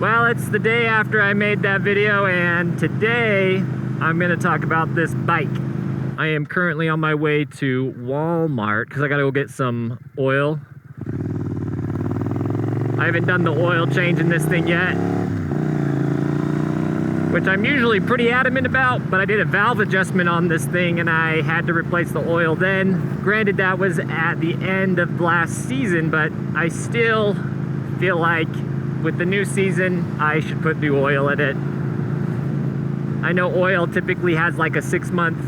Well, it's the day after I made that video, and today I'm gonna talk about this bike. I am currently on my way to Walmart because I gotta go get some oil. I haven't done the oil change in this thing yet, which I'm usually pretty adamant about, but I did a valve adjustment on this thing and I had to replace the oil then. Granted, that was at the end of last season, but I still feel like with the new season, I should put new oil in it. I know oil typically has like a 6-month,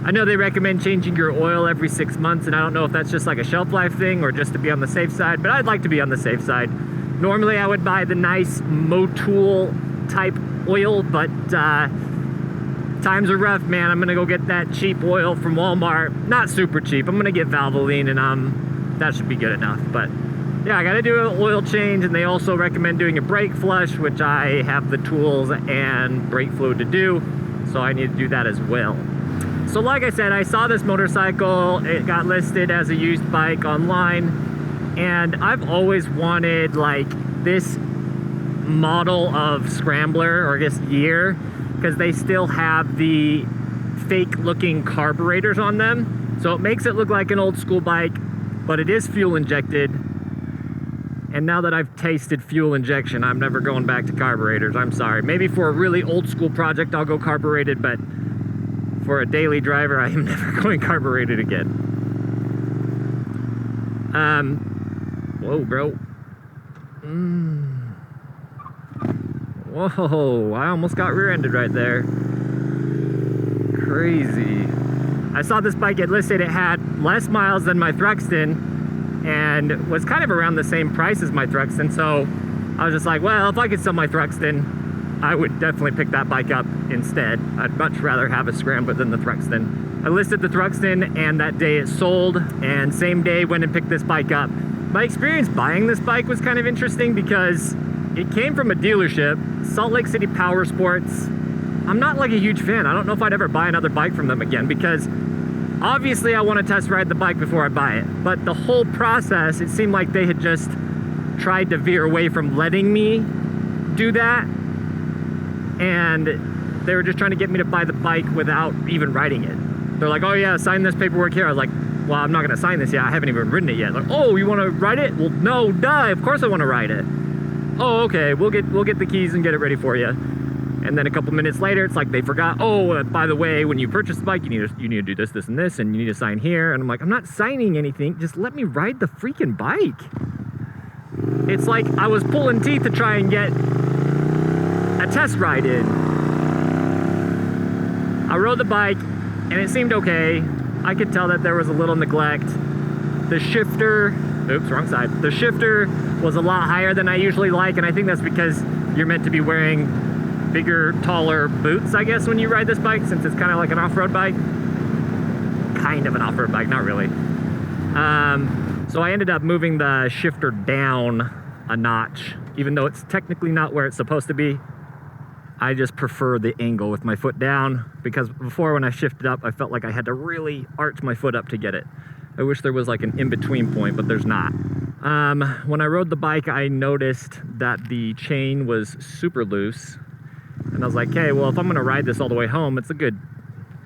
I know they recommend changing your oil every 6 months, and I don't know if that's just like a shelf life thing or just to be on the safe side, but I'd like to be on the safe side. Normally I would buy the nice Motul type oil, but times are rough, man. I'm gonna go get that cheap oil from Walmart. Not super cheap. I'm gonna get Valvoline, and that should be good enough. But yeah, I gotta do an oil change, and they also recommend doing a brake flush, which I have the tools and brake fluid to do, so I need to do that as well. So like I said, I saw this motorcycle. It got listed as a used bike online, and I've always wanted like this model of Scrambler, or I guess year, because they still have the fake looking carburetors on them, so it makes it look like an old school bike, but it is fuel injected. And now that I've tasted fuel injection, I'm never going back to carburetors. I'm sorry. Maybe for a really old school project I'll go carbureted, but for a daily driver I am never going carbureted again. Whoa, bro. Whoa, I almost got rear-ended right there. Crazy. I saw this bike get listed. It had less miles than my Thruxton and was kind of around the same price as my Thruxton, so I was just like, well, if I could sell my Thruxton, I would definitely pick that bike up instead. I'd much rather have a Scrambler than the Thruxton. I listed the Thruxton, and that day it sold, and same day went and picked this bike up. My experience buying this bike was kind of interesting because it came from a dealership, Salt Lake City Power Sports. I'm not like a huge fan. I don't know if I'd ever buy another bike from them again, because obviously I want to test ride the bike before I buy it. But the whole process, it seemed like they had just tried to veer away from letting me do that. And they were just trying to get me to buy the bike without even riding it. They're like, oh yeah, sign this paperwork here. I was like, well, I'm not going to sign this yet. I haven't even ridden it yet. Like, oh, you want to ride it? Well, no, duh, of course I want to ride it. Oh, okay, we'll get the keys and get it ready for you. And then a couple minutes later, it's like they forgot, oh, by the way, when you purchase the bike, you need to do this, this, and this, and you need to sign here. And I'm like, I'm not signing anything. Just let me ride the freaking bike. It's like I was pulling teeth to try and get a test ride in. I rode the bike, and it seemed okay. I could tell that there was a little neglect. The shifter, oops, wrong side. The shifter was a lot higher than I usually like, and I think that's because you're meant to be wearing bigger, taller boots, I guess, when you ride this bike, since it's kind of like an off-road bike. Kind of an off-road bike, not really. So I ended up moving the shifter down a notch, even though it's technically not where it's supposed to be. I just prefer the angle with my foot down, because before when I shifted up, I felt like I had to really arch my foot up to get it. I wish there was like an in-between point, but there's not. When I rode the bike, I noticed that the chain was super loose. And I was like, okay, well, if I'm gonna ride this all the way home, it's a good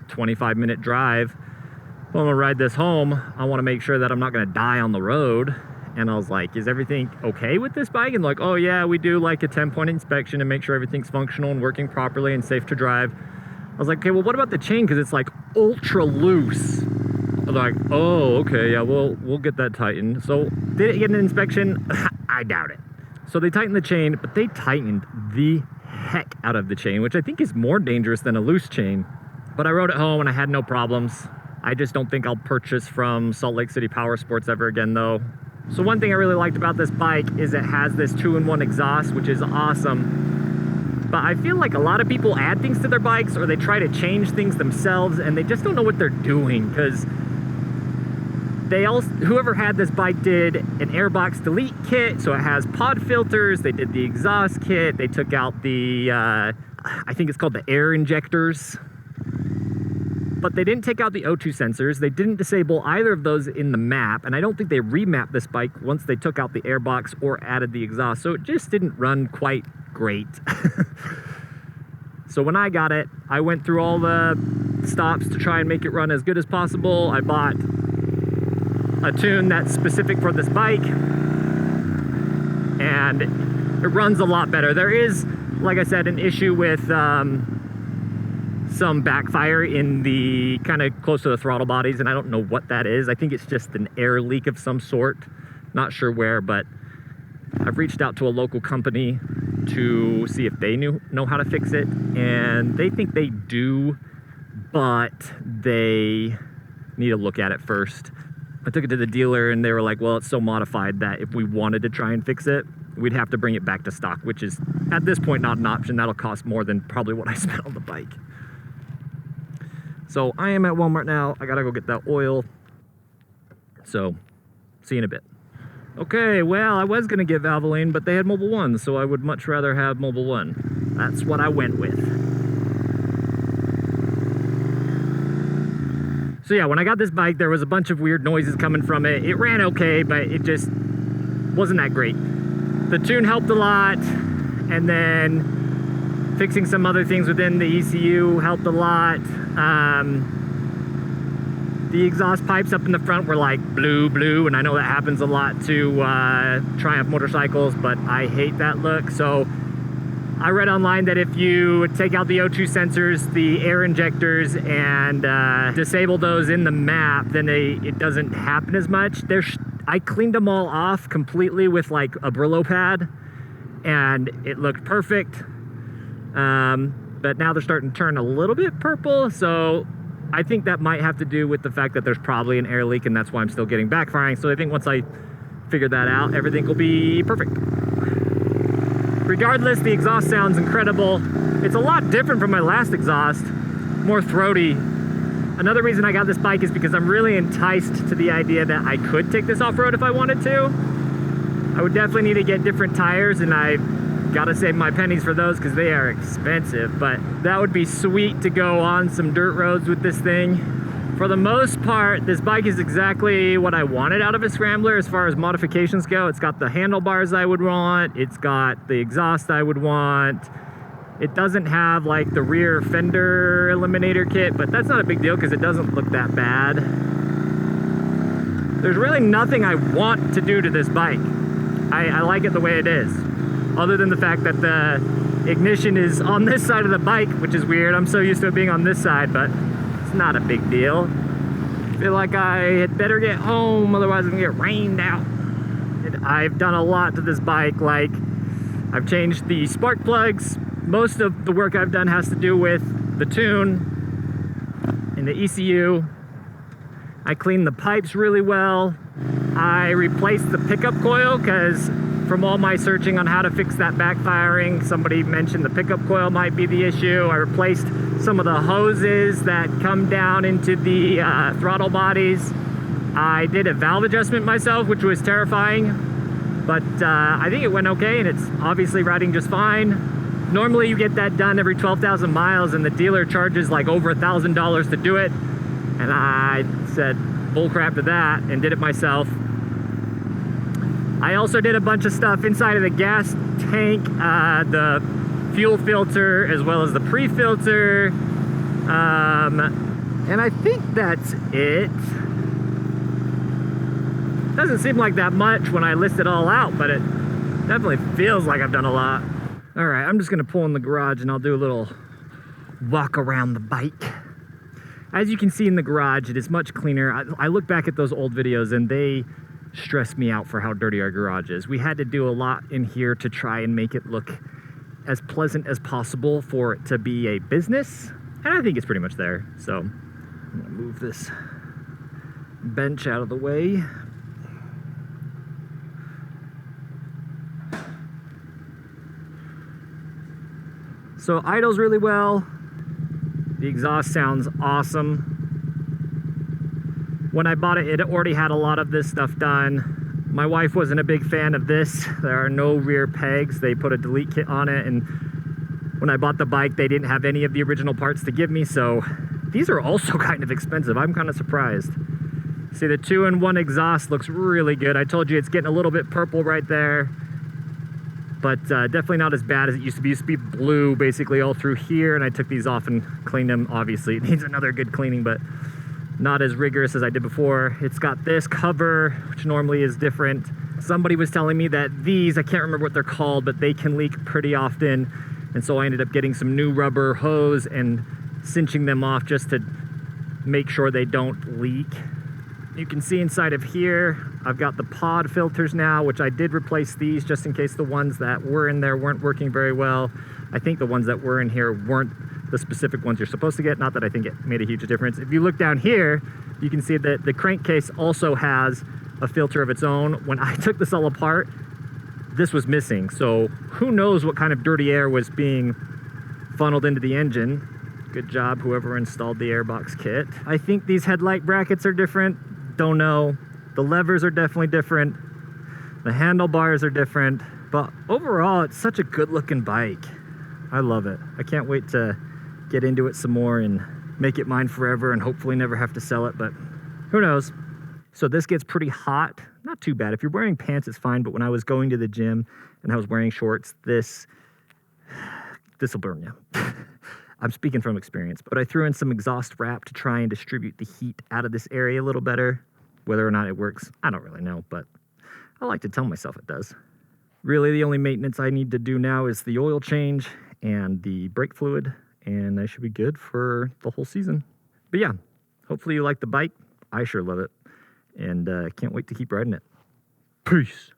25-minute drive. If I'm gonna ride this home, I wanna make sure that I'm not gonna die on the road. And I was like, is everything okay with this bike? And like, oh yeah, we do like a 10-point inspection to make sure everything's functional and working properly and safe to drive. I was like, okay, well, what about the chain? Because it's like ultra loose. I was like, oh, okay, yeah, we'll get that tightened. So did it get an inspection? I doubt it. So they tightened the chain, but they tightened the heck out of the chain, which I think is more dangerous than a loose chain. But I rode it home and I had no problems. I just don't think I'll purchase from Salt Lake City Power Sports ever again, though. So one thing I really liked about this bike is it has this 2-in-1 exhaust, which is awesome. But I feel like a lot of people add things to their bikes, or they try to change things themselves, and they just don't know what they're doing, because whoever had this bike did an airbox delete kit, so it has pod filters. They did the exhaust kit. They took out the, I think it's called the air injectors. but they didn't take out the O2 sensors. They didn't disable either of those in the map, and I don't think they remapped this bike once they took out the airbox or added the exhaust, so it just didn't run quite great. So when I got it, I went through all the stops to try and make it run as good as possible. I bought a tune that's specific for this bike, and it runs a lot better. There is, like I said, an issue with some backfire in the kind of close to the throttle bodies, and I don't know what that is. I think it's just an air leak of some sort. Not sure where, but I've reached out to a local company to see if they know how to fix it, and they think they do, but they need to look at it first. I took it to the dealer and they were like, well, it's so modified that if we wanted to try and fix it, we'd have to bring it back to stock, which is at this point not an option. That'll cost more than probably what I spent on the bike. So I am at Walmart now. I gotta go get that oil. So see you in a bit. Okay, well, I was gonna get Valvoline, but they had Mobil 1, so I would much rather have Mobil 1. That's what I went with. So yeah, when I got this bike, there was a bunch of weird noises coming from it. It ran okay, but it just wasn't that great. The tune helped a lot, and then fixing some other things within the ECU helped a lot. The exhaust pipes up in the front were like blue, and I know that happens a lot to Triumph motorcycles, but I hate that look. So I read online that if you take out the O2 sensors, the air injectors, and disable those in the map, then it doesn't happen as much. I cleaned them all off completely with like a Brillo pad, and it looked perfect. But now they're starting to turn a little bit purple, so I think that might have to do with the fact that there's probably an air leak, and that's why I'm still getting backfiring. So I think once I figure that out, everything will be perfect. Regardless, the exhaust sounds incredible. It's a lot different from my last exhaust, more throaty. Another reason I got this bike is because I'm really enticed to the idea that I could take this off-road if I wanted to. I would definitely need to get different tires, and I gotta save my pennies for those because they are expensive, but that would be sweet to go on some dirt roads with this thing. For the most part, this bike is exactly what I wanted out of a Scrambler as far as modifications go. It's got the handlebars I would want, it's got the exhaust I would want. It doesn't have like the rear fender eliminator kit, but that's not a big deal because it doesn't look that bad. There's really nothing I want to do to this bike. I like it the way it is. Other than the fact that the ignition is on this side of the bike, which is weird. I'm so used to it being on this side, but it's not a big deal. I feel like I had better get home, otherwise I'm gonna get rained out. I've done a lot to this bike, like I've changed the spark plugs. Most of the work I've done has to do with the tune and the ECU. I cleaned the pipes really well. I replaced the pickup coil because from all my searching on how to fix that backfiring, somebody mentioned the pickup coil might be the issue. I replaced some of the hoses that come down into the throttle bodies. I did a valve adjustment myself, which was terrifying, but I think it went okay, and it's obviously riding just fine. Normally you get that done every 12,000 miles, and the dealer charges like over $1,000 to do it, and I said bull crap to that and did it myself. I also did a bunch of stuff inside of the gas tank, the fuel filter, as well as the pre-filter. And I think that's it. Doesn't seem like that much when I list it all out, but it definitely feels like I've done a lot. All right, I'm just gonna pull in the garage and I'll do a little walk around the bike. As you can see in the garage, it is much cleaner. I look back at those old videos and they stressed me out for how dirty our garage is. We had to do a lot in here to try and make it look as pleasant as possible for it to be a business, and I think it's pretty much there. So I'm gonna move this bench out of the way. So idles really well. The exhaust sounds awesome. When I bought it, it already had a lot of this stuff done. My wife wasn't a big fan of this. There are no rear pegs. They put a delete kit on it, and when I bought the bike, they didn't have any of the original parts to give me, so These are also kind of expensive. I'm kind of surprised. See, the 2-in-1 exhaust looks really good. I told you it's getting a little bit purple right there, but definitely not as bad as it used to be. It used to be blue basically all through here, and I took these off and cleaned them. Obviously, it needs another good cleaning, but not as rigorous as I did before. It's got this cover, which normally is different. Somebody was telling me that these, I can't remember what they're called, but they can leak pretty often. And so I ended up getting some new rubber hose and cinching them off just to make sure they don't leak. You can see inside of here, I've got the pod filters now, which I did replace these just in case the ones that were in there weren't working very well. I think the ones that were in here weren't the specific ones you're supposed to get. Not that I think it made a huge difference. If you look down here, you can see that the crankcase also has a filter of its own. When I took this all apart, this was missing. So who knows what kind of dirty air was being funneled into the engine. Good job, whoever installed the airbox kit. I think these headlight brackets are different. Don't know. The levers are definitely different. The handlebars are different. But overall, it's such a good looking bike. I love it. I can't wait to get into it some more and make it mine forever and hopefully never have to sell it, but who knows. So this gets pretty hot. Not too bad. If you're wearing pants, it's fine. But when I was going to the gym and I was wearing shorts, this will burn you. I'm speaking from experience, but I threw in some exhaust wrap to try and distribute the heat out of this area a little better. Whether or not it works, I don't really know, but I like to tell myself it does. Really, the only maintenance I need to do now is the oil change and the brake fluid, and I should be good for the whole season. But yeah, hopefully you like the bike. I sure love it, and can't wait to keep riding it. Peace.